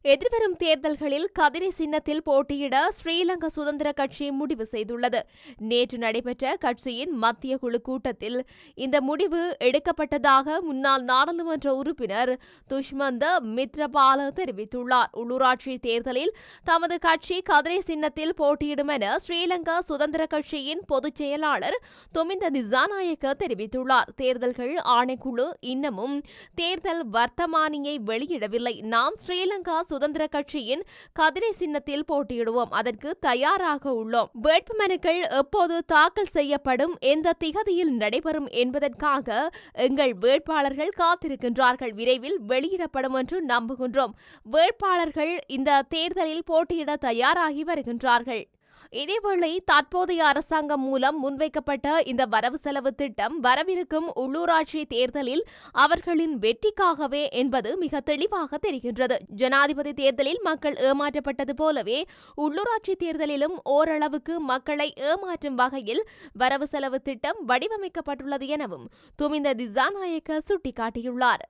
எதிர்வரும் தேர்தல்களில் கதிரை சின்னத்தில் போட்டியிட ஸ்ரீலங்கா சுதந்திர கட்சி முடிவு செய்துள்ளது. நேற்று நடைபெற்ற கட்சியின் மத்திய குழு கூட்டத்தில் இந்த முடிவு எடுக்கப்பட்டதாக முன்னாள் நாடாளுமன்ற உறுப்பினர் துஷ்மந்த மித்ரபால தெரிவித்துள்ளார். உள்ளூராட்சி தேர்தலில் தமது கட்சி கதிரை சின்னத்தில் போட்டியிடும் என ஸ்ரீலங்கா சுதந்திர கட்சியின் பொதுச் செயலாளர் துமிந்த திசாநாயக்க தெரிவித்துள்ளார். தேர்தல்கள் ஆணைக்குழு இன்னமும் தேர்தல் வர்த்தமானியை வெளியிடவில்லை. நாம் ஸ்ரீலங்கா சுதந்திர கட்சியின் கதிரை சின்னத்தில் போட்டியிடுவோம். அதற்கு தயாராக உள்ளோம். வேட்புமனுக்கள் எப்போது தாக்கல் செய்யப்படும், எந்த திகதியில் நடைபெறும் என்பதற்காக எங்கள் வேட்பாளர்கள் காத்திருக்கின்றார்கள். விரைவில் வெளியிடப்படும் என்று நம்புகின்றோம். வேட்பாளர்கள் இந்த தேர்தலில் போட்டியிட தயாராகி வருகின்றார்கள். இதேவேளை தற்போதைய அரசாங்கம் மூலம் முன்வைக்கப்பட்ட இந்த வரவு செலவு திட்டம் வரவிருக்கும் உள்ளூராட்சி தேர்தலில் அவர்களின் வெற்றிக்காகவே என்பது மிக தெளிவாக தெரிகின்றது. ஜனாதிபதி தேர்தலில் மக்கள் ஏமாற்றப்பட்டது போலவே உள்ளூராட்சி தேர்தலிலும் ஓரளவுக்கு மக்களை ஏமாற்றும் வகையில் வரவு செலவு திட்டம் வடிவமைக்கப்பட்டுள்ளது எனவும் துமிந்த திசாநாயக்க சுட்டிக்காட்டியுள்ளார்.